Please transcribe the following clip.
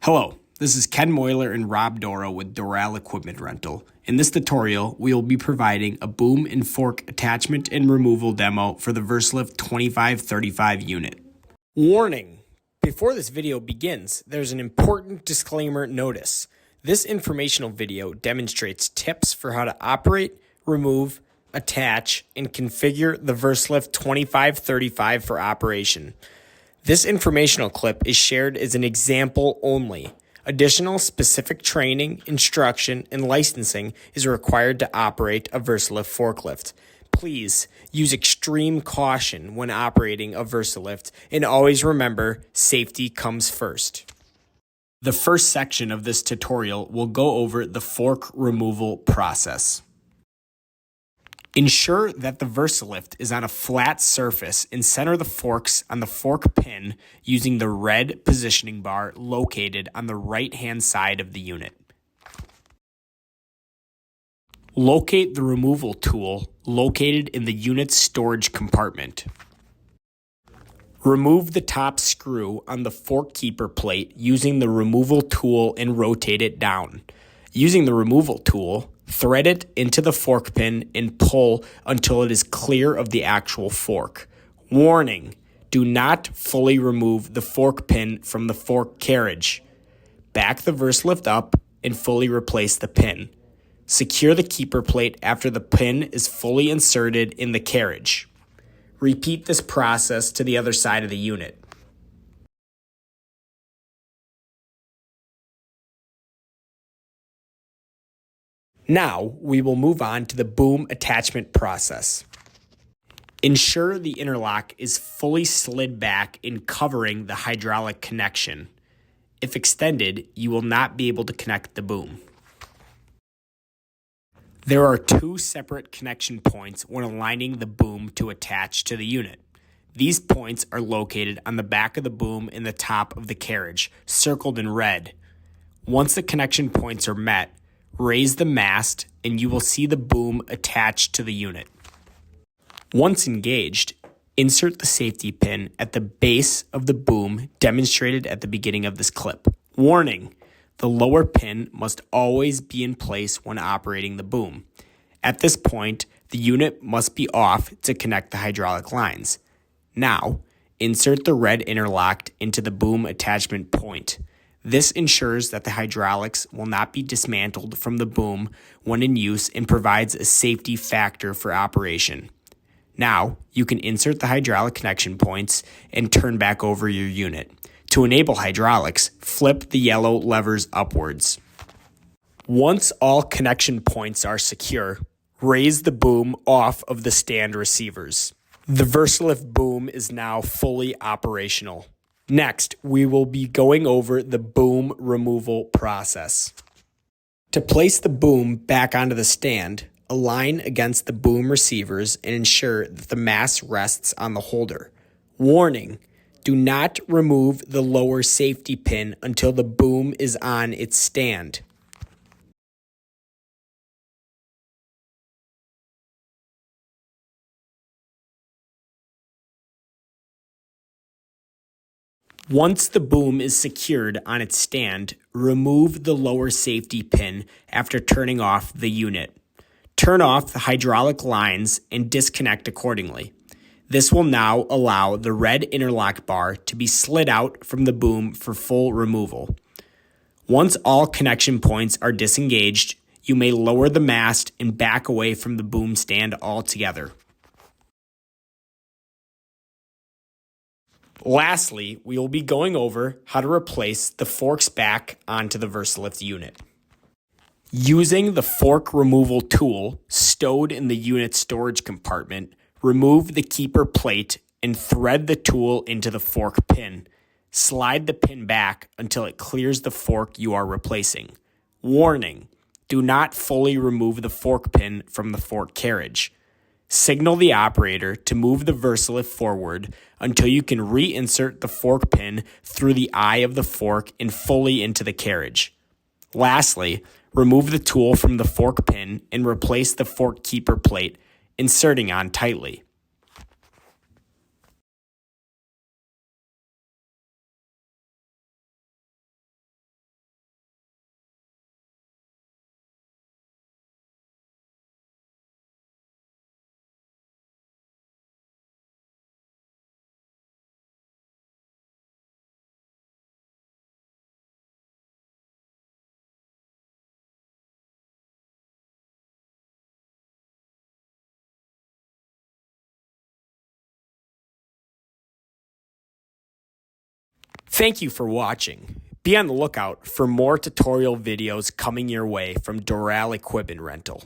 Hello, this is Ken Moyler and Rob Doro with Doral Equipment Rental. In this tutorial, we will be providing a boom and fork attachment and removal demo for the Versalift 2535 unit. Warning! Before this video begins, there's an important disclaimer notice. This informational video demonstrates tips for how to operate, remove, attach, and configure the Versalift 2535 for operation. This informational clip is shared as an example only. Additional specific training, instruction, and licensing is required to operate a Versalift forklift. Please use extreme caution when operating a Versalift, and always remember, safety comes first. The first section of this tutorial will go over the fork removal process. Ensure that the Versalift is on a flat surface and center the forks on the fork pin using the red positioning bar located on the right-hand side of the unit. Locate the removal tool located in the unit's storage compartment. Remove the top screw on the fork keeper plate using the removal tool and rotate it down. Using the removal tool, thread it into the fork pin and pull until it is clear of the actual fork. Warning: do not fully remove the fork pin from the fork carriage. Back the Versalift up and fully replace the pin. Secure the keeper plate after the pin is fully inserted in the carriage. Repeat this process to the other side of the unit. Now, we will move on to the boom attachment process. Ensure the interlock is fully slid back in covering the hydraulic connection. If extended, you will not be able to connect the boom. There are two separate connection points when aligning the boom to attach to the unit. These points are located on the back of the boom and the top of the carriage, circled in red. Once the connection points are met, raise the mast and you will see the boom attached to the unit. Once engaged, insert the safety pin at the base of the boom demonstrated at the beginning of this clip. Warning: the lower pin must always be in place when operating the boom. At this point, the unit must be off to connect the hydraulic lines. Now, insert the red interlock into the boom attachment point. This ensures that the hydraulics will not be dismantled from the boom when in use and provides a safety factor for operation. Now, you can insert the hydraulic connection points and turn back over your unit. To enable hydraulics, flip the yellow levers upwards. Once all connection points are secure, raise the boom off of the stand receivers. The Versalift boom is now fully operational. Next, we will be going over the boom removal process. To place the boom back onto the stand, align against the boom receivers and ensure that the mass rests on the holder. Warning: do not remove the lower safety pin until the boom is on its stand. Once the boom is secured on its stand, remove the lower safety pin after turning off the unit. Turn off the hydraulic lines and disconnect accordingly. This will now allow the red interlock bar to be slid out from the boom for full removal. Once all connection points are disengaged, you may lower the mast and back away from the boom stand altogether. Lastly, we will be going over how to replace the forks back onto the Versalift unit. Using the fork removal tool stowed in the unit storage compartment, remove the keeper plate and thread the tool into the fork pin. Slide the pin back until it clears the fork you are replacing. Warning: do not fully remove the fork pin from the fork carriage. Signal the operator to move the Versalift forward until you can reinsert the fork pin through the eye of the fork and fully into the carriage. Lastly, remove the tool from the fork pin and replace the fork keeper plate, inserting on tightly. Thank you for watching. Be on the lookout for more tutorial videos coming your way from Doral Equipment Rental.